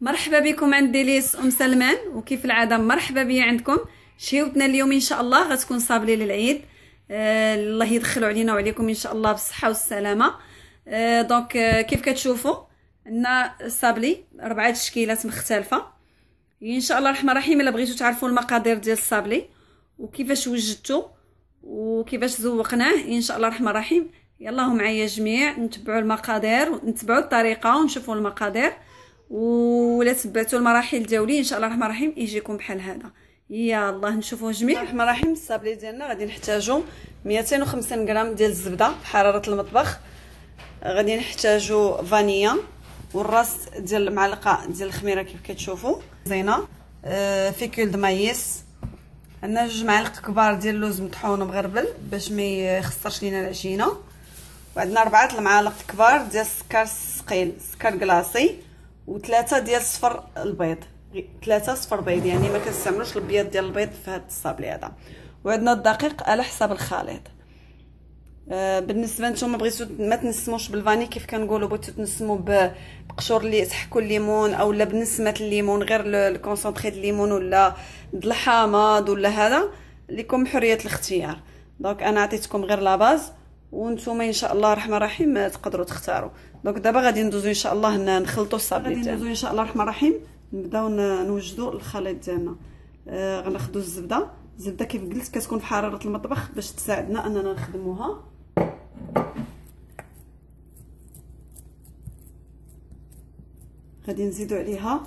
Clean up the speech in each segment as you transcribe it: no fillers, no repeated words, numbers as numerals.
مرحبا بكم عند ديليس ام سلمان، وكيف العاده مرحبا بيا عندكم. شهيوتنا اليوم ان شاء الله غتكون صابلي للعيد. الله يدخلوا علينا وعليكم ان شاء الله بالصحه والسلامه. دونك كيف كتشوفوا عندنا صابلي 4 تشكيلات مختلفه ان شاء الله الرحمن الرحيم. الا بغيتوا تعرفوا المقادير ديال الصابلي وكيفاش وجدته وكيفاش زوقناه ان شاء الله الرحمن الرحيم، يلا معايا جميع نتبعوا المقادير ونتبعوا الطريقه ونشوفوا المقادير، ولا تبعتوا المراحل ديالي ان شاء الله الرحمن الرحيم يجيكم بحال هذا. يلا نشوفوا جميع. الرحمن الرحيم الصابلي ديالنا غادي نحتاجوا 250 غرام ديال الزبده بحراره المطبخ، غادي نحتاجوا فانيلا والراس ديال المعلقه ديال الخميره كيف كتشوفوا زينه، فيكول د مايس، عندنا 2 معالق كبار ديال اللوز مطحون ومغربل باش ما يخسرش لينا العجينه، وعندنا 4 المعالق كبار ديال السكر ثقيل سكر كلاصي، و3 ديال صفر البيض، 3 صفر بيض، يعني ما كنستعملوش البيض ديال البيض في هذا الصابلي هذا، وعندنا الدقيق على حسب الخليط. بالنسبه نتوما بغيتو ما تنسموش بالفاني كيف كنقولوا، بغيتو تنسموا بقشور اللي تحكوا الليمون اولا بنسمه الليمون غير الكونسونطري د الليمون ولا الحامض ولا هذا لكم حريه الاختيار. دونك انا عطيتكم غير لا باز وانتوما ان شاء الله الرحمن الرحيم تقدروا تختاروا. دونك دابا غادي ندوزو ان شاء الله نخلطوا الصابلي ديالنا. غادي ندوزو ان شاء الله الرحمن الرحيم نبداو نوجدوا الخليط ديالنا. غناخذوا الزبده كيف قلت كتكون في حراره المطبخ باش تساعدنا اننا نخدموها. غادي نزيدوا عليها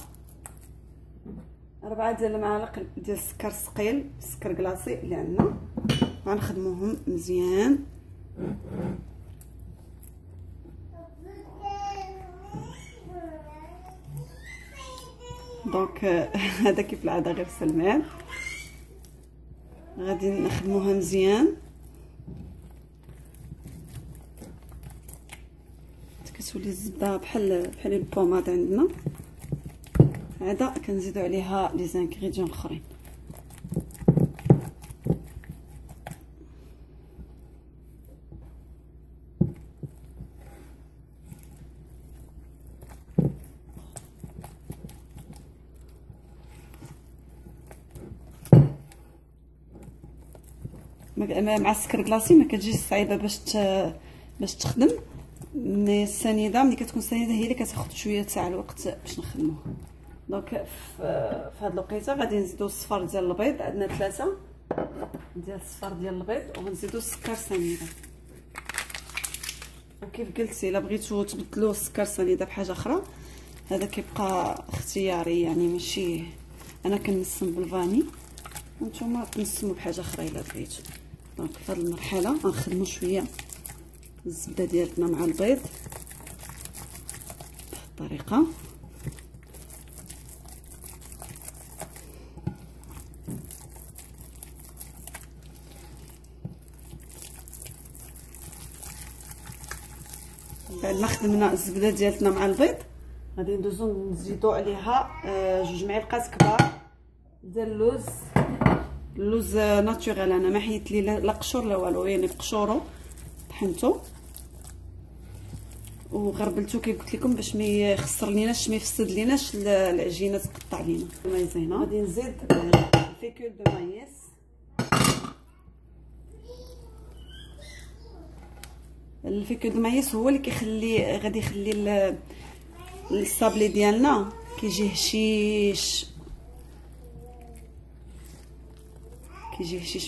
4 ديال المعالق ديال السكر الثقيل السكر كلاصي اللي عندنا، غنخدموهم مزيان. دونك هذا كيف العاده غير سلمان، غادي نخدموها مزيان. كتولي الزبده بحال البوماد عندنا، عاده كنزيدوا عليها لي زانغريديون الاخرين. مع السكر كلاصي ما كتجيش صعيبه باش تخدم، مي السنيده ملي كتكون سنيده هي اللي كتاخذ شويه تاع الوقت باش نخدموها. دونك في هاد الوقيته غادي نزيدو الصفر ديال البيض، عندنا 3 ديال الصفر ديال البيض، وغنزيدو السكر سنيده. وكيف قلت الا بغيتو تبدلوا السكر سنيده بحاجه اخرى هذا كيبقى اختياري، يعني ماشي انا كنسم بالفاني وانتم تنسموا بحاجه اخرى الا بغيتو. دونك في هذه المرحله غنخدموا شويه الزبده ديالنا مع البيض بهذه الطريقه. بعد ما خدمنا الزبده ديالتنا مع البيض غادي ندوزو نزيدو عليها 2 معالق كبار ديال اللوز ناتوريل. انا ما حيت لي لا قشور لا والو، يعني بقشورو طحنتو وغربلتو كيف قلت لكم باش ما يخسر ليناش ما يفسد ليناش العجينه تقطع لينا. مايزينا غادي نزيد الفيكول دو مايس، الفيكول دو مايس هو اللي غادي يخلي الصابلي ديالنا كيجي هشيش،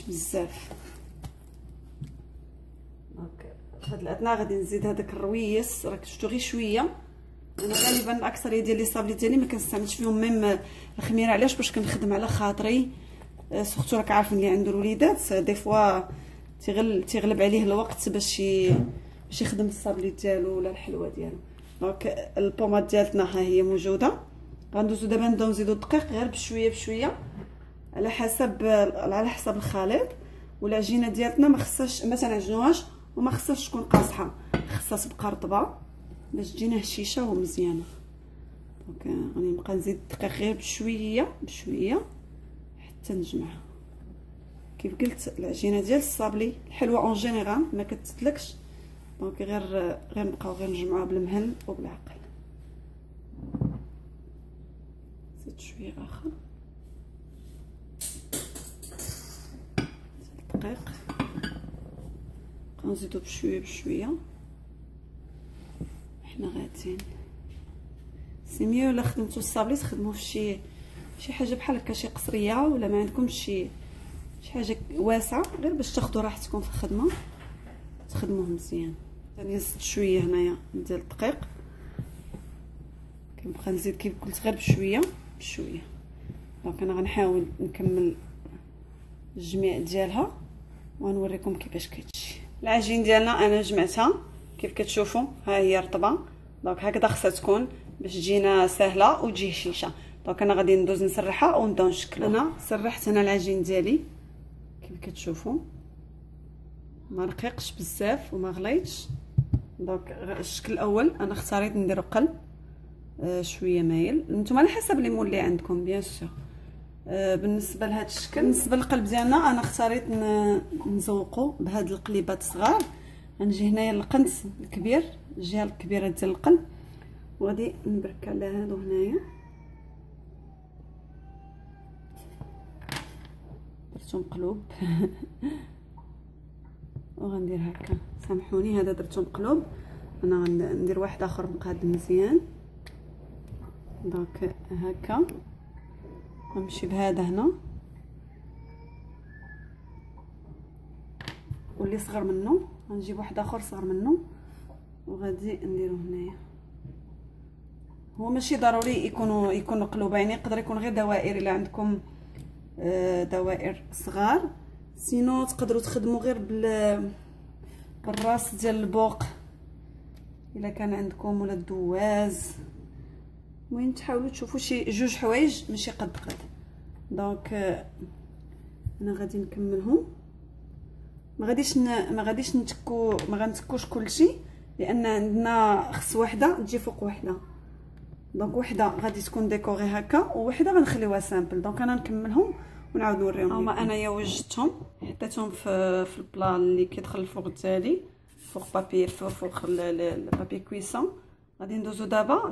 بزاف. دونك في هاد الاثناء غادي نزيد هذاك الرويس، راك شفتو غير شويه. انا غالبا الاكثريه ديال لي صابلي ديالي ما كنستعملش فيهم ميم الخميره، علاش؟ باش كنخدم على خاطري، سورتو راك عارفين اللي عنده الوليدات دي فوا تيغلب عليه الوقت باش يخدم الصابلي ديالو ولا الحلوه ديالو. دونك البوماد ديالتنا ها هي موجوده، غندوزو دابا نبداو نزيدو الدقيق غير بشويه على حسب الخليط. والعجينه ديالتنا ما خصهاش ما تنعجنوهاش وما خصهاش تكون قاصحه، خصها تبقى رطبه باش تجينا هشيشه ومزيانه. دونك غادي نبقى نزيد الدقيق غير بشويه حتى نجمعها. كيف قلت العجينه ديال الصابلي الحلوه اون جينيرال ما كتتلكش، دونك غير نبقاو نجمعوها بالمهل وبالعقل. شويه اخر دقيق، غنزيدو بشويه بشويه. حنا غاديين سي ميو الا خدمتو الصابلي تخدموه في شي حاجه بحال هكا، شي قصريه، ولا ما عندكمش شي حاجه واسعه، غير باش تاخذوا راحتكم في الخدمه تخدموه مزيان. ثاني زدت شويه هنايا ديال الدقيق، كنبقى نزيد كيف قلت غير بشويه بشويه. دونك انا غنحاول نكمل الجميع ديالها وغنوريكم كيفاش كتجي. العجين ديالنا انا جمعتها كيف كتشوفوا، ها هي رطبه. دونك هكذا خصها تكون باش تجينا سهله وتجي هشيشه. دونك انا غادي ندوز نسرحها ونبداو نشكلها. انا سرحت انا العجين ديالي كيف كتشوفوا، ما رقيقش بزاف وما غليتش. دونك الشكل الاول انا اختاريت نديرو قلب شويه مايل، نتوما على حسب لي مول اللي عندكم بيان سور. بالنسبه لهذا الشكل، بالنسبه للقلب ديالنا انا اختاريت نزوقو بهاد القليبات صغار. غنجي هنايا القنت الكبير، الجهه الكبيره ديال القلب، وغادي نبرك على هادو هنايا. درتو مقلوب وغندير هكا، سامحوني هذا درتو مقلوب. انا غندير واحد اخر مقاد مزيان. دونك هكا غنمشي بهذا هنا، واللي صغر منه غنجيب واحد اخر صغر منه وغادي نديرو هنايا. هو ماشي ضروري يكونوا قلوبه، يعني يقدر يكون غير دوائر الا عندكم دوائر صغار. سينو تقدروا تخدموا غير بالراس ديال البوق الا كان عندكم، ولا الدواز. المهم تحاولوا تشوفوا شي جوج حوايج ماشي قد. دونك انا غادي نكملهم. ما غاديش نتكو، ما غنتكوش كلشي، لان عندنا خص وحده تجي فوق وحده. دونك وحده غادي تكون ديكوري هكا، ووحده غنخليوها سامبل. دونك انا نكملهم ونعاود نوريهم. هما انايا وجدتهم حطيتهم في البلا اللي كيدخل الفوق التالي، فوق بابي، فوق البابي كويسون. غادي ندوزو دابا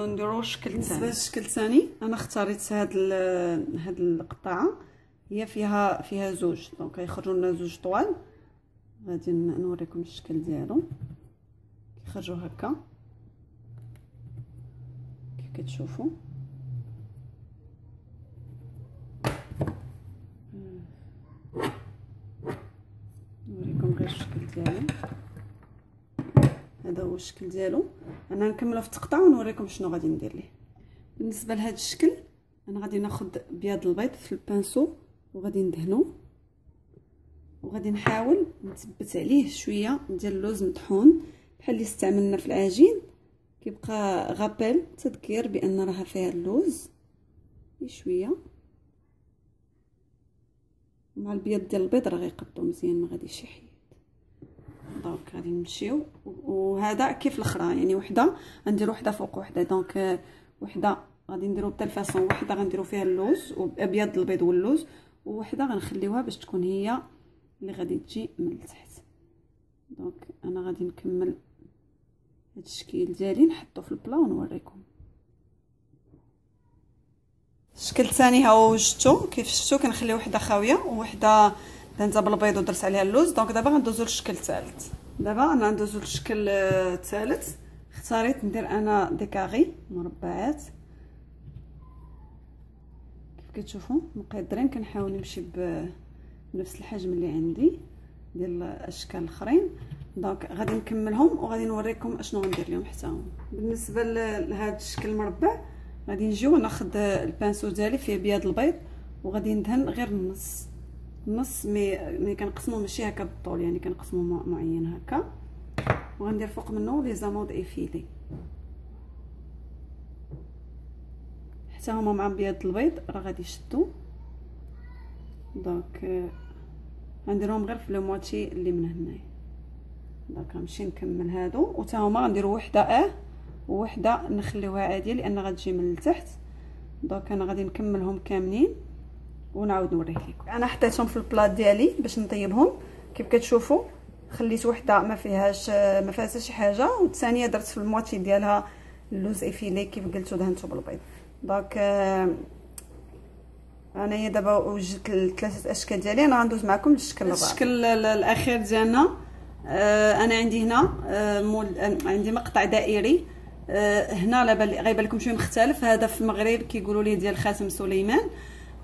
نديرو شكل ثاني. بالنسبه للشكل الثاني انا اختاريت هاد القطعه، هي فيها زوج، دونك يخرجوا لنا زوج طوال. غادي نوريكم الشكل ديالو، كيخرجوا هكا كيف كتشوفوا. نوريكم غير الشكل ديالو، هذا هو الشكل ديالو. انا نكملو في التقطاع ونوريكم شنو غادي ندير ليه. بالنسبه لهذا الشكل انا غادي ناخذ بياض البيض في البانسو وغادي ندهنو، وغادي نحاول نثبت عليه شويه ديال اللوز مطحون بحال اللي استعملنا في العجين. كيبقى غابيل تذكير بان راها فيها اللوز شويه، مع البياض ديال البيض راه غيقبطو مزيان، ما غاديش يحيد. دونك غادي نمشيو، وهذا كيف الاخرى يعني وحده غنديرو وحده فوق وحده. دونك وحده غادي نديرو بتا الفاصون، وحده غنديرو فيها اللوز وابيض البيض واللوز، ووحده غنخليوها باش تكون هي اللي غادي تجي من التحت. دونك انا غادي نكمل هاد الشكل ديالي نحطو في البلا ونوريكم. الشكل الثاني ها هو وجدتو كيف شفتو، كنخلي وحده خاويه ووحده دهنتها بالبيض ودرت عليها اللوز. دونك دابا غندوزو للشكل الثالث. دابا انا غندوزو للشكل الثالث. اختاريت ندير انا ديكاغي مربعات كيف كتشوفوا مقدرين. كنحاول نمشي بنفس الحجم اللي عندي ديال الاشكال الاخرين. دونك غادي نكملهم وغادي نوريكم اشنو غندير لهم حتى هما. بالنسبه لهذا الشكل المربع غادي نجيو ناخذ البانسو ديالي فيه بياض البيض وغادي ندهن غير النص مي كنقسمو ماشي هكا بالطول، يعني كنقسمو معين هكا، وغندير فوق منه لي زامود ايفيلي حتى هما مع بياض البيض راه غادي يشدو. دونك غنديرهم غير في لو موتي اللي من هنايا. دونك غنمشي نكمل هادو، وتا هما غنديرو وحده ووحده نخليوها عاديه لان غتجي من التحت. دونك انا غادي نكملهم كاملين ونعاود نوريه لكم. انا حطيتهم في البلاط ديالي باش نطيبهم كيف كتشوفوا. خليت وحده ما فيهاش شي حاجه، والثانيه درت في الموتي ديالها اللوز ايفيلي كيف قلت ودهنته بالبيض. دونك انايا دابا وجدت الثلاثه اشكال ديالي. انا غندوز معكم للشكل الرابع، الشكل الاخير ديالنا. انا عندي هنا عندي مقطع دائري. هنا غيبان لكم شويه مختلف. هذا في المغرب كيقولوا ليه ديال خاتم سليمان.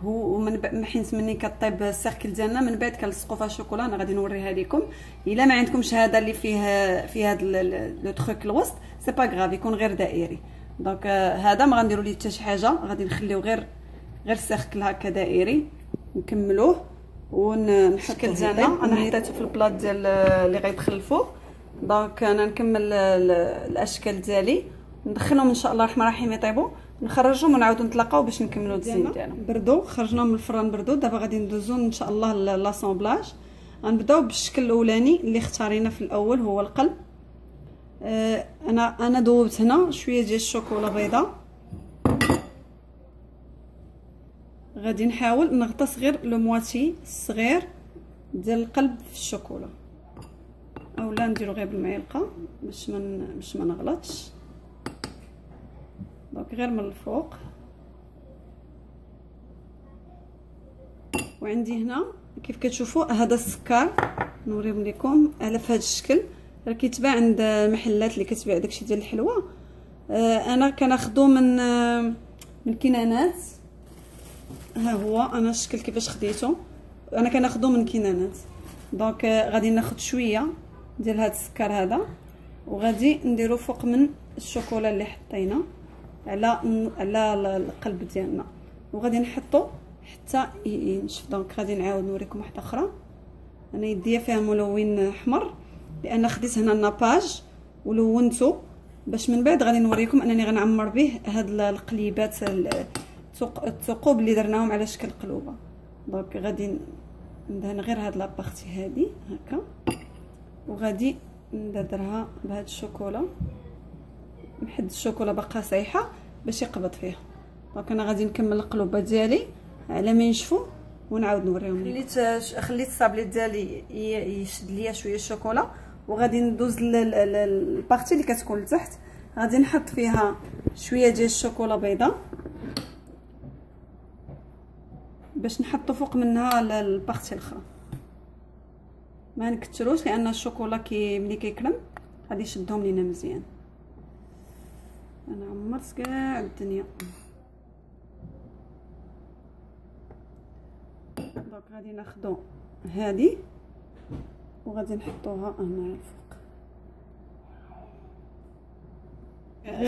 هو من حيت مني كطيب السيركل ديالنا من بعد كنلصقوا فيها الشوكولا. انا غادي نوريها لكم. الا ما عندكمش هذا اللي فيه هذا لو تروك الوسط سي با غاف، يكون غير دائري. دونك هذا ما غنديروا ليه حتى شي حاجه، غادي نخليو غير سيركل هكا دائري نكملوه ونحكل ديالنا. انا حطيته في البلاط ديال اللي غيدخل الفوق. دونك انا نكمل الاشكال ديالي ندخلهم ان شاء الله الرحمن الرحيم يطيبوا، نخرجهم ونعاودوا نتلاقاو باش نكملوا الزين ديالهم. بردوا، خرجنا من الفران بردوا. دابا غادي ندوزو ان شاء الله لاسامبلاج. غنبداو بالشكل الاولاني اللي اختارينا في الاول هو القلب. انا ذوبت هنا شويه ديال الشوكولا بيضاء. غادي نحاول نغطس غير لو مواتي الصغير ديال القلب في الشوكولا، اولا نديرو غير بالمعلقه باش ما نغلطش. دونك غير من الفوق. وعندي هنا كيف كتشوفوا هذا السكر نوريهم لكم على في هذا الشكل. راه كيتباع عند المحلات اللي كتبيع داكشي ديال الحلوى. انا كناخذو من كنانات. ها هو انا الشكل كيفاش خديته. انا كناخذو من كنانات. دونك غادي ناخذ شويه ديال هذا السكر هذا وغادي نديرو فوق من الشوكولا اللي حطينا على القلب ديالنا، وغادي نحطو حتى ينشف. دونك غادي نعاود نوريكم واحده اخرى. انا يديا فيها ملون احمر لان خديت هنا الناباج ولونته باش من بعد غادي نوريكم انني غنعمر به هاد القليبات الثقوب اللي درناهم على شكل قلوبه. دونك غادي ندهن غير هاد لابارتي هادي هكا، وغادي ندردرها بهاد الشوكولا. نحد الشوكولا باقا سايحه باش يقبض فيها. دونك انا غادي نكمل القلوبه ديالي على ما ينشفوا ونعاود نوريهم. خليت الصابليت ديالي يشد ليا شويه الشوكولا، وغادي ندوز للبارتي اللي كتكون لتحت. غادي نحط فيها شويه ديال الشوكولا بيضاء باش نحطو فوق منها البارتي الاخرى. ما نكثروش لان الشوكولا ملي كيكرم غادي يشدهم لينا مزيان. انا عمرت كاع الدنيا. دونك غادي ناخذو هذه وغادي نحطوها هنا الفوق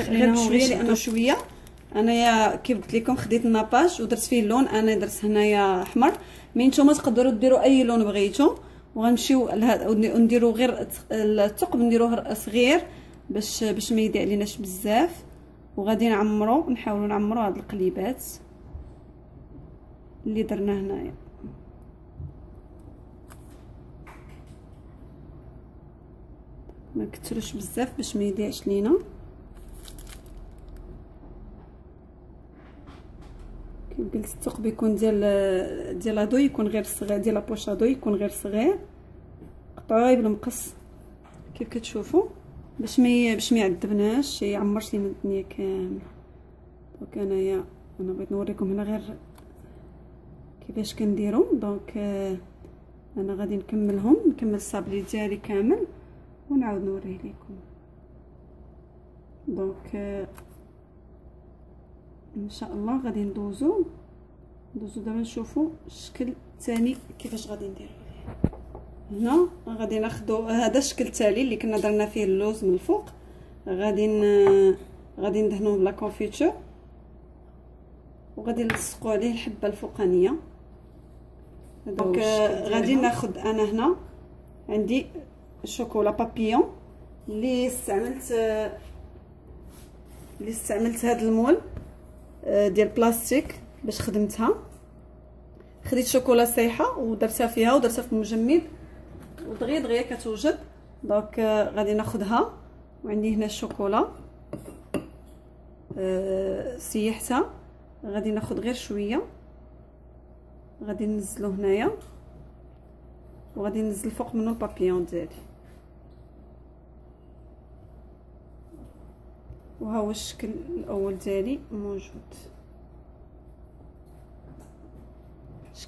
غير شويه لانه شويه. انايا كيف قلت لكم خديت الناباج ودرت فيه اللون. انا درت هنايا احمر، مي نتوما تقدروا ديروا اي لون بغيتو. وغنمشيو لهذا ونديروا غير الثقب نديروه صغير باش ما يضيع ليناش بزاف. وغادي نحاولوا نعمروا هاد القليبات اللي درنا هنايا. ما نكثروش بزاف باش ما يضيعش لينا. كيف قلت الثقب يكون ديال لادو يكون غير صغير، ديال لابوش لادو يكون غير صغير. قطعوه غير بالمقص كيف كتشوفوا باش ما يعذبناش يعمرش لينا الدنيا كامله. دونك انا بغيت نوريكم هنا غير كيفاش كنديروا. دونك انا غادي نكمل الصابلي ديالي كامل ونعاود نوريه لكم. دونك ان شاء الله غادي ندوزو دابا نشوفوا الشكل الثاني كيفاش غادي نديرو. هنا غادي ناخذوا هذا الشكل التالي اللي كنا درنا فيه اللوز من الفوق. غادي ندهنوه بلا كونفيتور وغادي نلصقوا عليه الحبه الفوقانيه. دونك غادي ناخذ انا هنا عندي شوكولا بابيون اللي استعملت هذا المول ديال بلاستيك باش خدمتها. خديت شوكولا سايحه ودرتها فيها ودرتها في المجمد ودغيا كتوجد. دونك غادي ناخذها وعندي هنا الشوكولا سيحتها. غادي ناخذ غير شويه غادي ننزلو هنايا وغادي ننزل فوق منه البابيون ديالي. وها هو الشكل الاول ديالي موجود.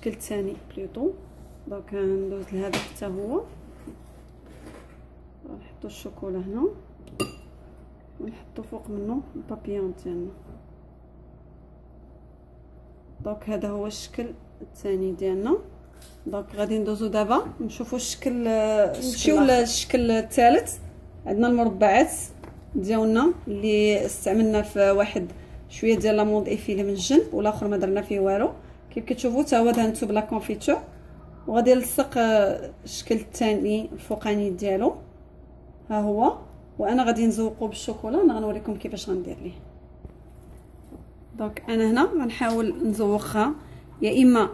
الشكل الثاني بليطو. دونك ندوز لهذا حتى هو، نحطو الشوكولا هنا ونحطو فوق منه البابيون ديالنا. دونك هذا هو الشكل الثاني ديالنا. دونك غادي ندوزو دابا نشوفوا الشكل، نمشيو للشكل الثالث. عندنا المربعات ديالنا اللي استعملنا في واحد شويه ديال لاموند ايفيلي من الجنب، والاخر ما درنا فيه والو. كيف كتشوفوا حتى هو دهنتو بلا كونفيتور، وغادي نلصق الشكل الثاني الفوقاني ديالو ها هو. وانا غادي نزوقو بالشوكولا، انا غنوريكم كيفاش غندير ليه. دونك انا هنا غنحاول نزوقها، يا اما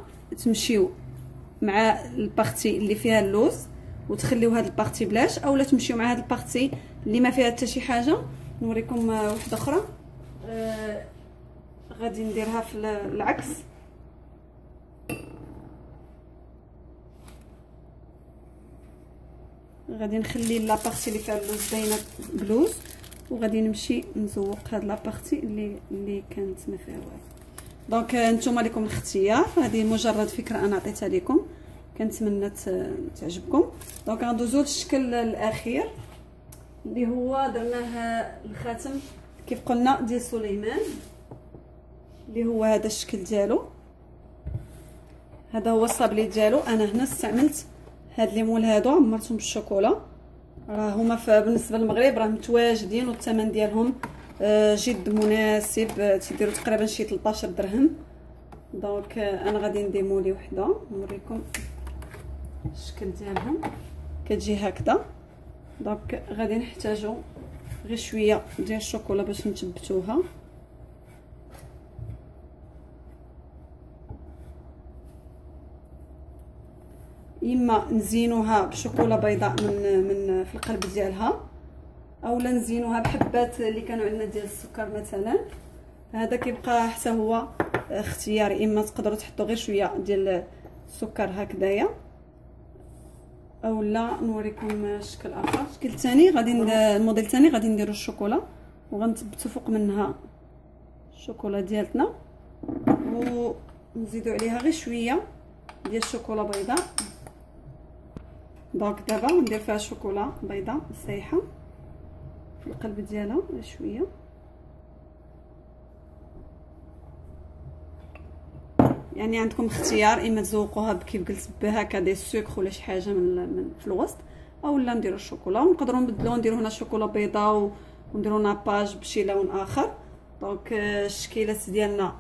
تمشيو مع البارتي اللي فيها اللوز وتخليو هاد البارتي بلاش، اولا تمشيو مع هاد البارتي اللي ما فيها حتى شي حاجه. نوريكم واحده اخرى. غادي نديرها في العكس. غادي نخلي لابارتي اللي فيها اللوز باينه بلوز، وغادي نمشي نزوق هاد لابارتي اللي كانت ما فيها والو. دونك نتوما لكم الاختيار، هذه مجرد فكره انا عطيتها لكم، كنتمنى تعجبكم. دونك غندوزو للشكل الاخير اللي هو درناه الخاتم كيف قلنا ديال سليمان، اللي هو هذا الشكل ديالو. هذا هو الصابلي ديالو. انا هنا استعملت هاد لي مول هادو عمرتهم بالشوكولا، راه هما بالنسبه للمغرب راه متواجدين، والثمن ديالهم جد مناسب، تيديروا تقريبا شي 13 درهم. دونك انا غادي نديمو لي وحده نوريكم الشكل ديالهم. كتجي هكذا. دونك غادي نحتاجو غير شويه ديال الشوكولا باش نثبتوها. اما نزينوها بشوكولا بيضاء من في القلب ديالها، اولا نزينوها بحبات اللي كانوا عندنا ديال السكر مثلا. هذا كيبقى حتى هو اختياري، اما تقدروا تحطوا غير شويه ديال السكر هكذايا، اولا نوريكم الشكل اخر. الشكل الثاني غادي الموديل الثاني غادي نديروا الشوكولا وغنثبتوا فوق منها الشوكولا ديالتنا، ونزيدوا عليها غير شويه ديال الشوكولا بيضاء. دونك دابا ندير فيها شوكولا بيضاء سايحه في القلب ديالها شويه. يعني عندكم اختيار، اما تزوقوها كيف قلت بهكا دي السكر ولا شي حاجه من في الوسط، اولا نديروا الشوكولا ونقدروا نبدلوا نديروا هنا شوكولا بيضاء ونديروا ناباج بشي لون اخر. دونك الشكيلات ديالنا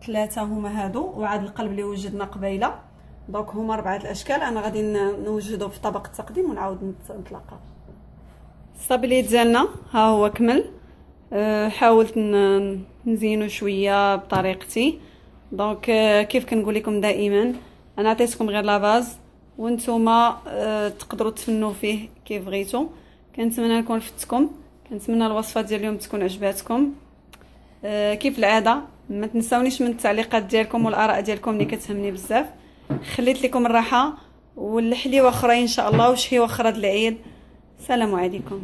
3 هما هادو، وعاد القلب اللي وجدنا قبيله. دونك هما 4 الاشكال. انا غادي نوجدو في طبق التقديم ونعاود نتلاقاو. الصابلي ديالنا ها هو كمل. حاولت نزينو شويه بطريقتي. دونك كيف كنقول لكم دائما انا عطيتكم غير لا باز، وانتوما تقدروا تفنوا فيه كيف بغيتو. كنتمنى نكون فدتكم، كنتمنى الوصفه ديال اليوم تكون عجباتكم. كيف العاده ما تنساونيش من التعليقات ديالكم والاراء ديالكم اللي كتهمني بزاف. خليت لكم الراحه والحليوه اخرين ان شاء الله وشهيه اخرى د العيد. السلام عليكم.